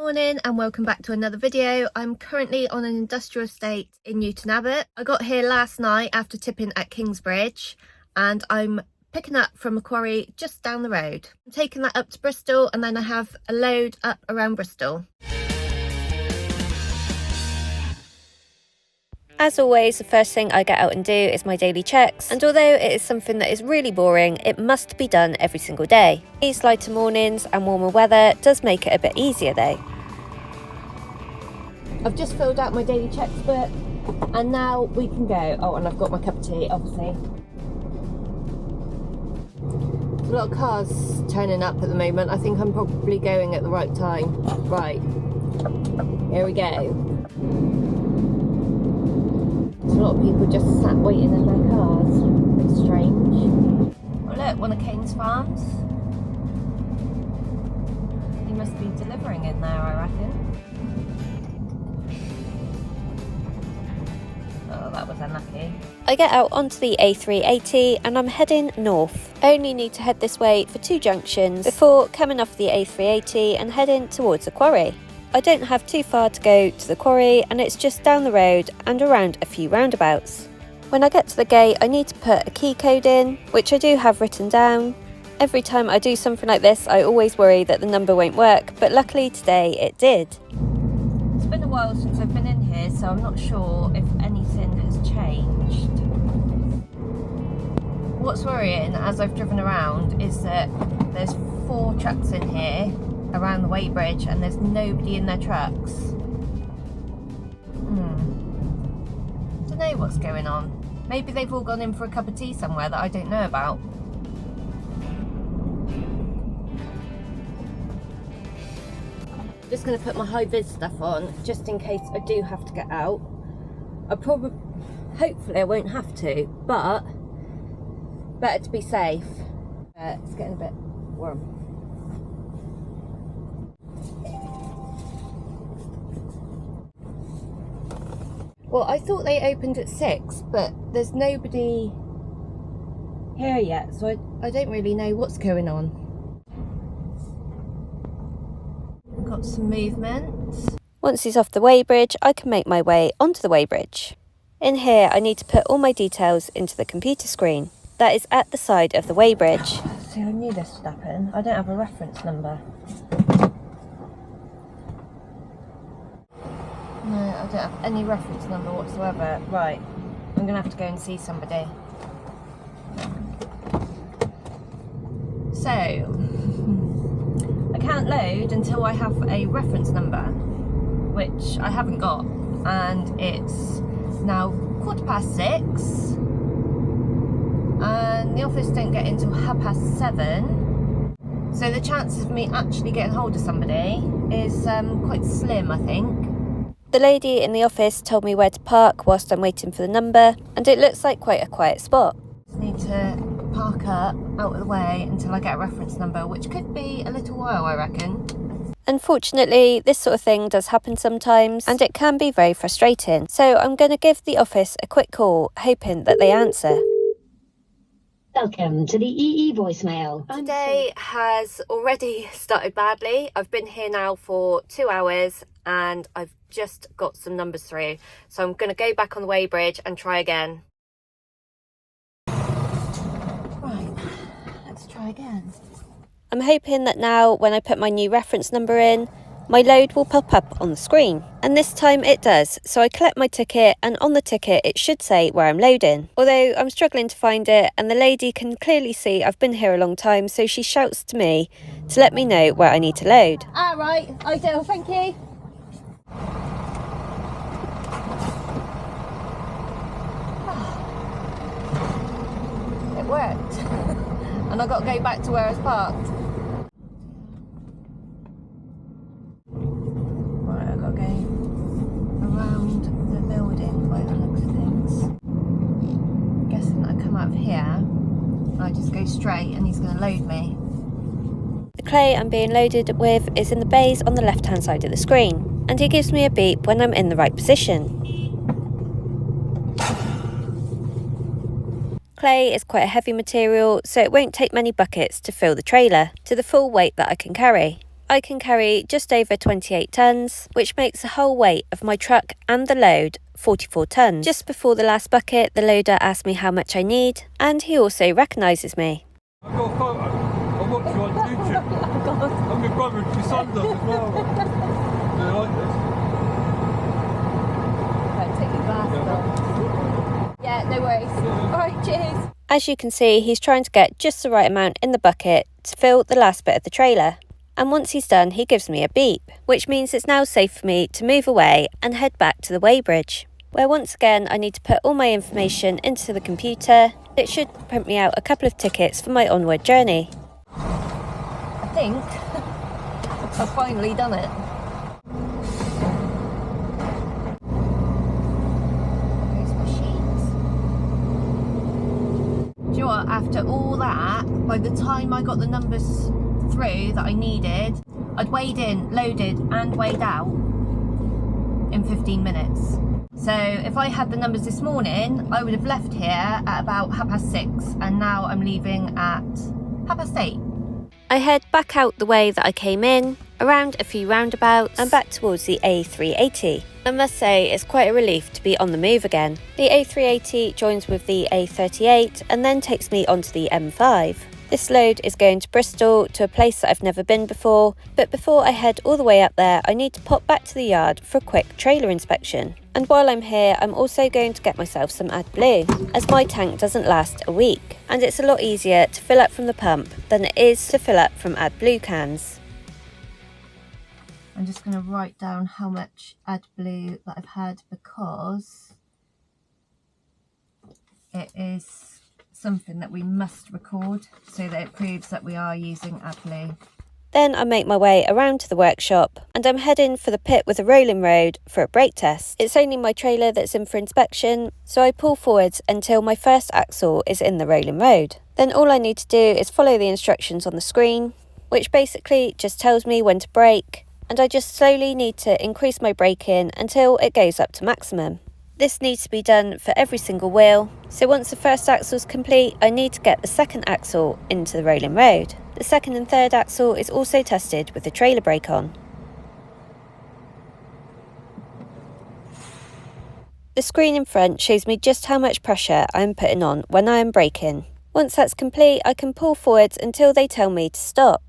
Morning and welcome back to another video. I'm currently on an industrial estate in Newton Abbot. I got here last night after tipping at Kingsbridge and I'm picking up from a quarry just down the road. I'm taking that up to Bristol and then I have a load up around Bristol. As always, the first thing I get out and do is my daily checks, and although it is something that is really boring, it must be done every single day. These lighter mornings and warmer weather does make it a bit easier though. I've just filled out my daily checks book and now we can go. Oh, and I've got my cup of tea, obviously. There's a lot of cars turning up at the moment. I think I'm probably going at the right time. Right, here we go. There's a lot of people just sat waiting in their cars. It's strange. Oh look, one of Kane's farms. He must be delivering in there, I reckon. Oh, that was unlucky. I get out onto the A380 and I'm heading north. I only need to head this way for 2 junctions before coming off the A380 and heading towards the quarry. I don't have too far to go to the quarry and it's just down the road and around a few roundabouts. When I get to the gate I need to put a key code in, which I do have written down. Every time I do something like this I always worry that the number won't work, but luckily today it did. It's been a while since I've been in here, so I'm not sure if anything has changed. What's worrying as I've driven around is that there's 4 trucks in here around the weighbridge and there's nobody in their trucks. Don't know what's going on. Maybe they've all gone in for a cup of tea somewhere that I don't know about. Just going to put my high vis stuff on just in case I do have to get out. Hopefully I won't have to, but better to be safe. It's getting a bit warm. Well, I thought they opened at 6, but there's nobody here yet, so I don't really know what's going on. We've got some movement. Once he's off the weighbridge, I can make my way onto the weighbridge. In here, I need to put all my details into the computer screen that is at the side of the weighbridge. See, I knew this would happen. I don't have a reference number. No, I don't have any reference number whatsoever. Right, I'm going to have to go and see somebody. So, I can't load until I have a reference number, which I haven't got. And it's now 6:15. And the office don't get in till 7:30. So the chances of me actually getting hold of somebody is quite slim, I think. The lady in the office told me where to park whilst I'm waiting for the number, and it looks like quite a quiet spot. Just need to park up out of the way until I get a reference number, which could be a little while, I reckon. Unfortunately, this sort of thing does happen sometimes, and it can be very frustrating. So I'm going to give the office a quick call, hoping that they answer. Welcome to the EE voicemail. Today has already started badly. I've been here now for 2 hours and I've just got some numbers through. So I'm going to go back on the weighbridge and try again. Right, let's try again. I'm hoping that now when I put my new reference number in, my load will pop up on the screen. And this time it does. So I collect my ticket and on the ticket it should say where I'm loading. Although I'm struggling to find it and the lady can clearly see I've been here a long time, so she shouts to me to let me know where I need to load. Right, I do, thank you. It worked. And I've got to go back to where I was parked. Right, I've got to go around the building by the looks of things. I'm guessing that I come out of here and I just go straight and he's going to load me. The clay I'm being loaded with is in the bays on the left hand side of the screen, and he gives me a beep when I'm in the right position. Clay is quite a heavy material, so it won't take many buckets to fill the trailer to the full weight that I can carry. I can carry just over 28 tonnes, which makes the whole weight of my truck and the load 44 tonnes. Just before the last bucket, the loader asked me how much I need, and he also recognises me. I've got a photo. I watch you on YouTube. And my brother and my son does as well. They like this. Right, take your glasses off. Yeah, no worries. Alright, cheers. As you can see, he's trying to get just the right amount in the bucket to fill the last bit of the trailer. And once he's done, he gives me a beep, which means it's now safe for me to move away and head back to the weighbridge, where once again I need to put all my information into the computer. It should print me out a couple of tickets for my onward journey. I think I've finally done it. There's my sheets. Do you know what? After all that, by the time I got the numbers through that I needed, I'd weighed in, loaded and weighed out in 15 minutes. So if I had the numbers this morning, I would have left here at about 6:30, and now I'm leaving at 8:30. I head back out the way that I came in, around a few roundabouts and back towards the A380. I must say it's quite a relief to be on the move again. The A380 joins with the A38 and then takes me onto the M5. This load is going to Bristol, to a place that I've never been before, but before I head all the way up there I need to pop back to the yard for a quick trailer inspection. And while I'm here I'm also going to get myself some AdBlue, as my tank doesn't last a week, and it's a lot easier to fill up from the pump than it is to fill up from AdBlue cans. I'm just going to write down how much AdBlue that I've had, because it is something that we must record so that it proves that we are using AdBlue. Then I make my way around to the workshop and I'm heading for the pit with a rolling road for a brake test. It's only my trailer that's in for inspection, so I pull forwards until my first axle is in the rolling road. Then all I need to do is follow the instructions on the screen, which basically just tells me when to brake, and I just slowly need to increase my braking until it goes up to maximum. This needs to be done for every single wheel, so once the first axle is complete, I need to get the second axle into the rolling road. The second and third axle is also tested with the trailer brake on. The screen in front shows me just how much pressure I am putting on when I am braking. Once that's complete, I can pull forwards until they tell me to stop.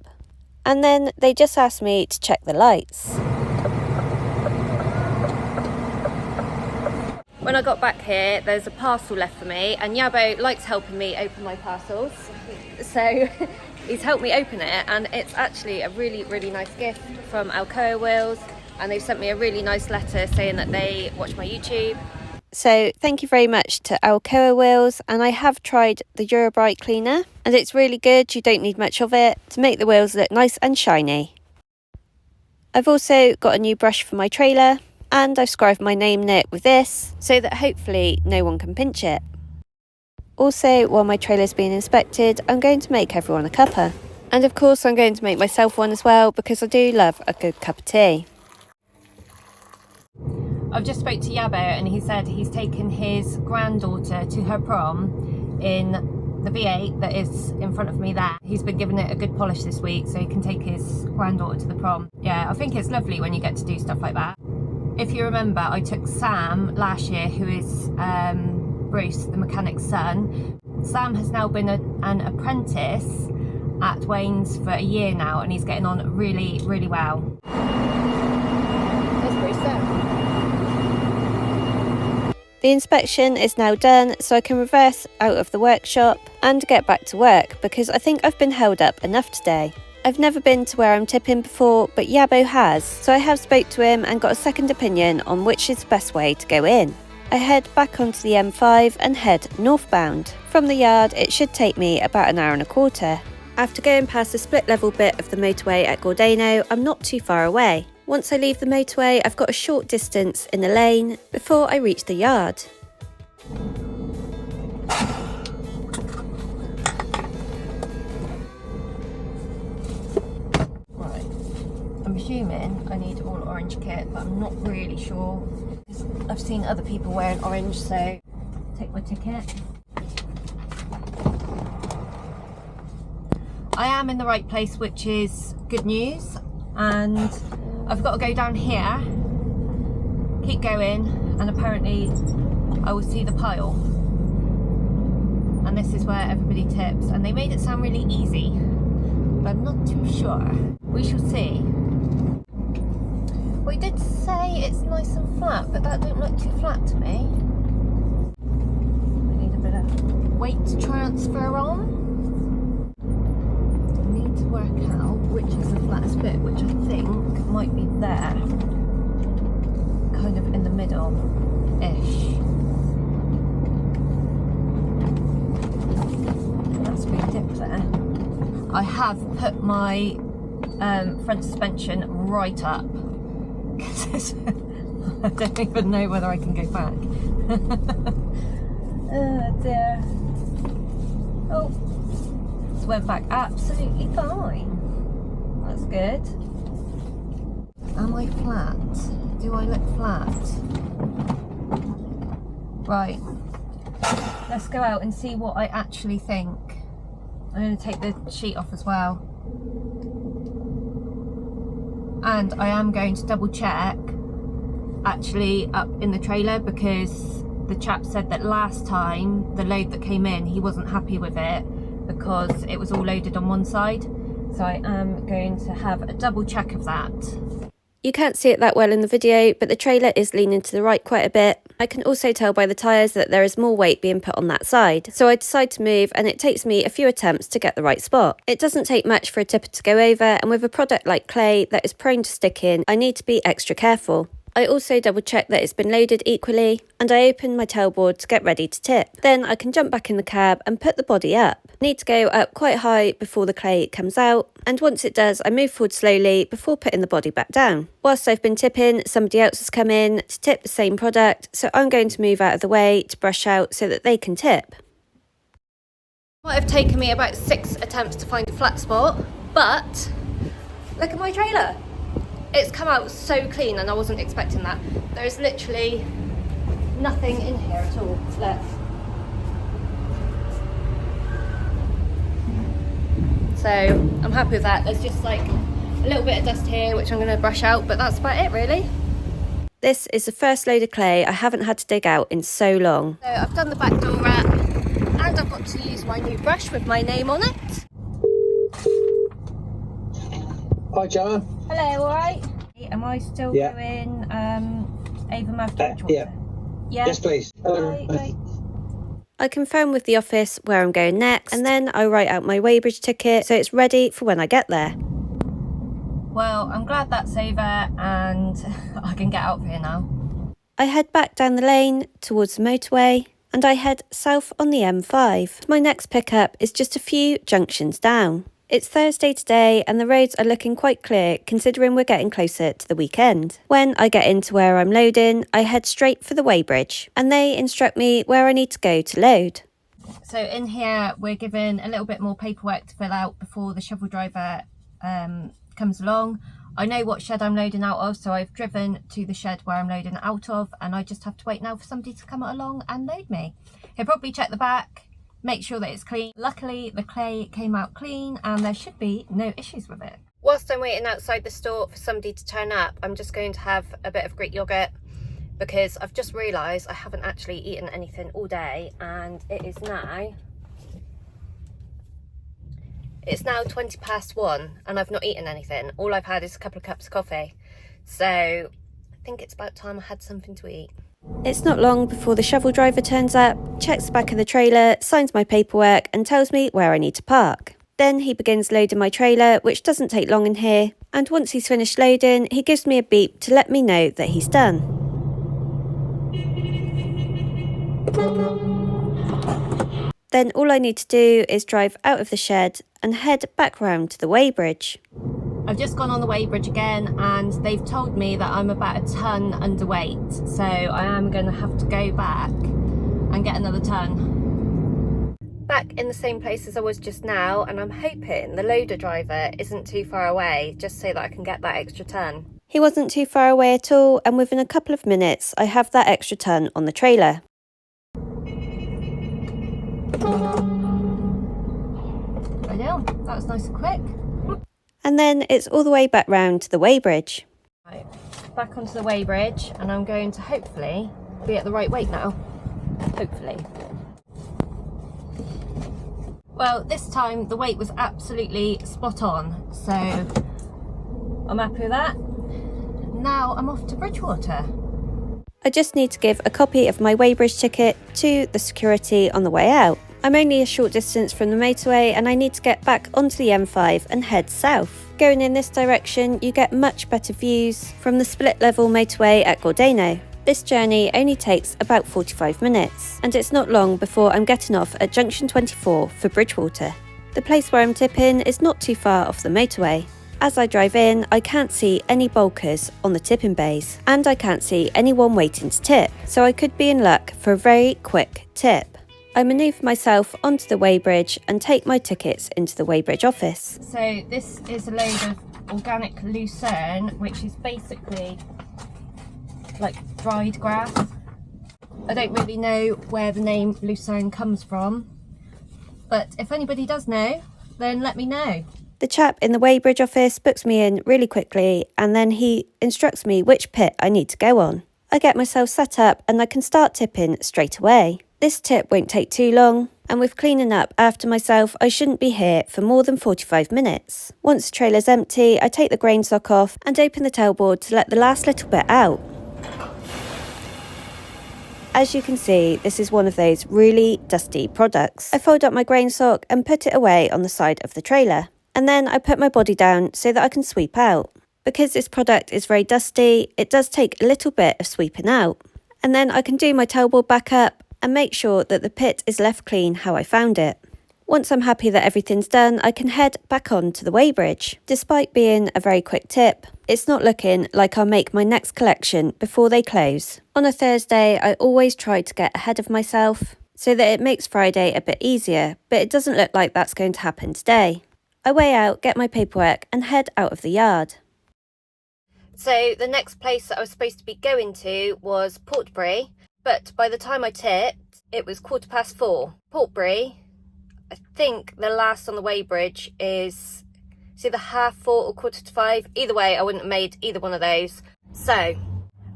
And then they just ask me to check the lights. When I got back here, there's a parcel left for me, and Yabo likes helping me open my parcels. So he's helped me open it, and it's actually a really, really nice gift from Alcoa Wheels, and they've sent me a really nice letter saying that they watch my YouTube. So thank you very much to Alcoa Wheels, and I have tried the Eurobrite cleaner, and it's really good. You don't need much of it to make the wheels look nice and shiny. I've also got a new brush for my trailer, and I've scribed my name in it with this so that hopefully no one can pinch it. Also, while my trailer's being inspected, I'm going to make everyone a cuppa. And of course I'm going to make myself one as well, because I do love a good cup of tea. I've just spoke to Yabo, and he said he's taken his granddaughter to her prom in the V8 that is in front of me there. He's been giving it a good polish this week so he can take his granddaughter to the prom. Yeah, I think it's lovely when you get to do stuff like that. If you remember, I took Sam last year, who is Bruce, the mechanic's son. Sam has now been an apprentice at Wayne's for a year now, and he's getting on really, really well. That's Bruce there. The inspection is now done, so I can reverse out of the workshop and get back to work, because I think I've been held up enough today. I've never been to where I'm tipping before, but Yabo has, so I have spoke to him and got a second opinion on which is the best way to go in. I head back onto the M5 and head northbound. From the yard it should take me about an hour and a quarter. After going past the split level bit of the motorway at Gordano, I'm not too far away. Once I leave the motorway, I've got a short distance in the lane before I reach the yard. I'm assuming I need all orange kit, but I'm not really sure. I've seen other people wearing orange, so take my ticket. I am in the right place, which is good news. and I've got to go down here, keep going, and apparently I will see the pile. And this is where everybody tips, and they made it sound really easy, but I'm not too sure. We shall see. We did say it's nice and flat, but that don't look too flat to me. We need a bit of weight transfer on. I need to work out which is the flattest bit, which I think might be there. Kind of in the middle-ish. That's a big dip there. I have put my front suspension right up. I don't even know whether I can go back. Oh dear. Oh, it went back absolutely fine. That's good. Am I flat? Do I look flat? Right. Let's go out and see what I actually think. I'm going to take the sheet off as well. And I am going to double check actually up in the trailer, because the chap said that last time the load that came in, he wasn't happy with it because it was all loaded on one side. So I am going to have a double check of that. You can't see it that well in the video, but the trailer is leaning to the right quite a bit. I can also tell by the tyres that there is more weight being put on that side. So I decide to move, and it takes me a few attempts to get the right spot. It doesn't take much for a tipper to go over, and with a product like clay that is prone to stick in, I need to be extra careful. I also double check that it's been loaded equally, and I open my tailboard to get ready to tip. Then I can jump back in the cab and put the body up. I need to go up quite high before the clay comes out, and once it does, I move forward slowly before putting the body back down. Whilst I've been tipping, somebody else has come in to tip the same product, so I'm going to move out of the way to brush out so that they can tip. Might have taken me about 6 attempts to find a flat spot, but look at my trailer. It's come out so clean, and I wasn't expecting that. There's literally nothing in here at all. Look. So I'm happy with that. There's just like a little bit of dust here, which I'm going to brush out, but that's about it really. This is the first load of clay I haven't had to dig out in so long. So I've done the back door wrap, and I've got to use my new brush with my name on it. Hi, Gemma. Hello, alright? Am I still doing Avonmouth Bridgewater? Yeah. Yes, please. Right. I confirm with the office where I'm going next, and then I write out my weighbridge ticket so it's ready for when I get there. Well, I'm glad that's over and I can get out of here now. I head back down the lane towards the motorway, and I head south on the M5. My next pickup is just a few junctions down. It's Thursday today, and the roads are looking quite clear considering we're getting closer to the weekend. When I get into where I'm loading, I head straight for the weighbridge, and they instruct me where I need to go to load. So in here we're given a little bit more paperwork to fill out before the shovel driver comes along. I know what shed I'm loading out of, so I've driven to the shed where I'm loading out of, and I just have to wait now for somebody to come along and load me. He'll probably check the back, make sure that it's clean. Luckily the clay came out clean and there should be no issues with it. Whilst I'm waiting outside the store for somebody to turn up, I'm just going to have a bit of Greek yogurt, because I've just realised I haven't actually eaten anything all day, and it's now 1:20 and I've not eaten anything. All I've had is a couple of cups of coffee, so I think it's about time I had something to eat. It's not long before the shovel driver turns up, checks the back of the trailer, signs my paperwork and tells me where I need to park. Then he begins loading my trailer, which doesn't take long in here, and once he's finished loading, he gives me a beep to let me know that he's done. Then all I need to do is drive out of the shed and head back round to the weighbridge. I've just gone on the weighbridge again, and they've told me that I'm about a tonne underweight, so I am going to have to go back and get another tonne. Back in the same place as I was just now, and I'm hoping the loader driver isn't too far away, just so that I can get that extra tonne. He wasn't too far away at all, and within a couple of minutes I have that extra tonne on the trailer. I know, that was nice and quick. and then it's all the way back round to the weighbridge. Right, back onto the weighbridge, and I'm going to hopefully be at the right weight now. Hopefully. Well, this time the weight was absolutely spot on, so I'm happy with that. Now I'm off to Bridgewater. I just need to give a copy of my weighbridge ticket to the security on the way out. I'm only a short distance from the motorway and I need to get back onto the M5 and head south. Going in this direction, you get much better views from the split level motorway at Gordano. This journey only takes about 45 minutes, and it's not long before I'm getting off at junction 24 for Bridgewater. The place where I'm tipping is not too far off the motorway. As I drive in, I can't see any bulkers on the tipping bays, and I can't see anyone waiting to tip, so I could be in luck for a very quick tip. I manoeuvre myself onto the weighbridge and take my tickets into the weighbridge office. So this is a load of organic lucerne, which is basically like dried grass. I don't really know where the name lucerne comes from, but if anybody does know, then let me know. The chap in the weighbridge office books me in really quickly, and then he instructs me which pit I need to go on. I get myself set up and I can start tipping straight away. This tip won't take too long, and with cleaning up after myself, I shouldn't be here for more than 45 minutes. Once the trailer's empty, I take the grain sock off and open the tailboard to let the last little bit out. As you can see, this is one of those really dusty products. I fold up my grain sock and put it away on the side of the trailer. And then I put my body down so that I can sweep out. Because this product is very dusty, it does take a little bit of sweeping out. And then I can do my tailboard back up and make sure that the pit is left clean how I found it. Once I'm happy that everything's done, I can head back on to the weighbridge. Despite being a very quick tip, it's not looking like I'll make my next collection before they close. On a Thursday, I always try to get ahead of myself so that it makes Friday a bit easier, but it doesn't look like that's going to happen today. I weigh out, get my paperwork and head out of the yard. So the next place that I was supposed to be going to was Portbury, but by the time I tipped, it was 4:15. Portbury, I think the last on the weighbridge is either 4:30 or 4:45. Either way, I wouldn't have made either one of those. So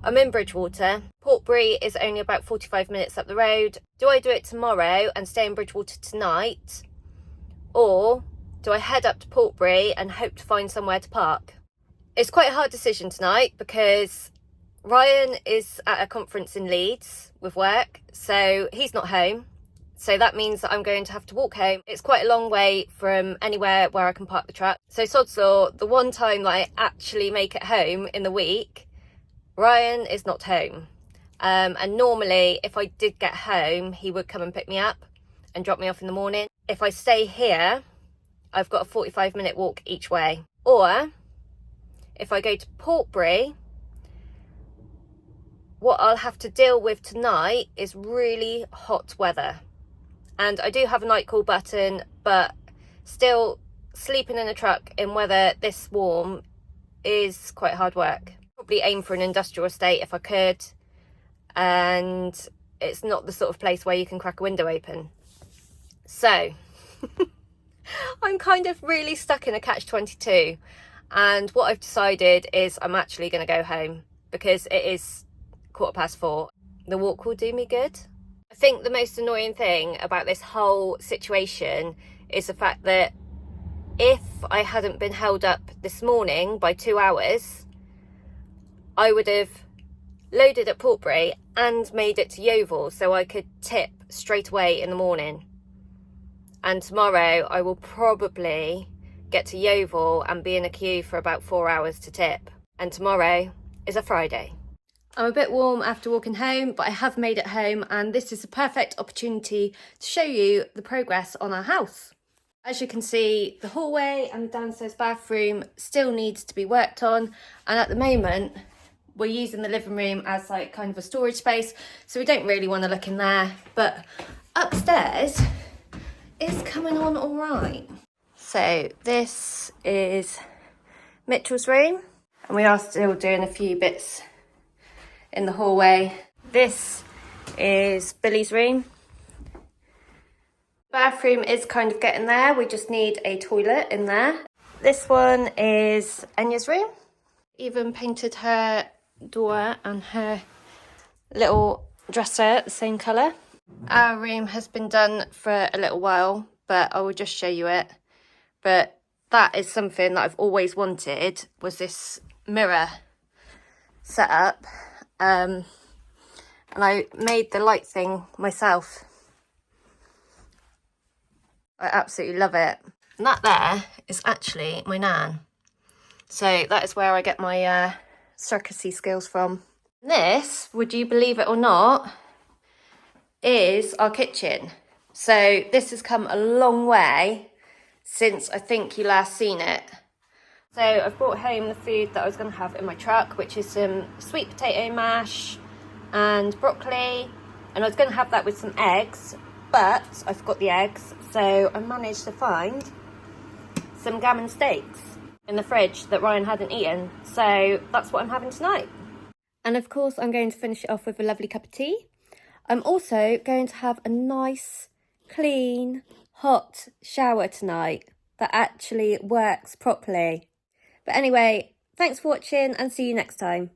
I'm in Bridgewater. Portbury is only about 45 minutes up the road. Do I do it tomorrow and stay in Bridgewater tonight? Or do I head up to Portbury and hope to find somewhere to park? It's quite a hard decision tonight because Ryan is at a conference in Leeds with work, so he's not home. So that means that I'm going to have to walk home. It's quite a long way from anywhere where I can park the truck. So sod's law, the one time that I actually make it home in the week, Ryan is not home. And normally, if I did get home, he would come and pick me up and drop me off in the morning. If I stay here, I've got a 45-minute walk each way. Or if I go to Portbury, what I'll have to deal with tonight is really hot weather. And I do have a night call button, but still sleeping in a truck in weather this warm is quite hard work. Probably aim for an industrial estate if I could. And it's not the sort of place where you can crack a window open. So I'm kind of really stuck in a catch-22. And what I've decided is I'm actually going to go home because it is 4:15. The walk will do me good. I think the most annoying thing about this whole situation is the fact that if I hadn't been held up this morning by 2 hours, I would have loaded at Portbury and made it to Yeovil so I could tip straight away in the morning. And tomorrow I will probably get to Yeovil and be in a queue for about 4 hours to tip. And tomorrow is a Friday. I'm a bit warm after walking home, but I have made it home and this is a perfect opportunity to show you the progress on our house. As you can see, the hallway and the downstairs bathroom still needs to be worked on, and at the moment we're using the living room as like kind of a storage space, so we don't really want to look in there, but upstairs is coming on all right. So this is Mitchell's room, and we are still doing a few bits in the hallway. This is Billy's room. Bathroom is kind of getting there, we just need a toilet in there. This one is Enya's room. Even painted her door and her little dresser the same colour. Our room has been done for a little while, but I will just show you it. But that is something that I've always wanted, was this mirror setup. And I made the light thing myself. I absolutely love it. And that there is actually my nan. So that is where I get my circusy skills from. This, would you believe it or not, is our kitchen. So this has come a long way since I think you last seen it. So I've brought home the food that I was going to have in my truck, which is some sweet potato mash and broccoli, and I was going to have that with some eggs, but I forgot the eggs, so I managed to find some gammon steaks in the fridge that Ryan hadn't eaten, so that's what I'm having tonight. And of course I'm going to finish it off with a lovely cup of tea. I'm also going to have a nice, clean, hot shower tonight that actually works properly. But anyway, thanks for watching and see you next time.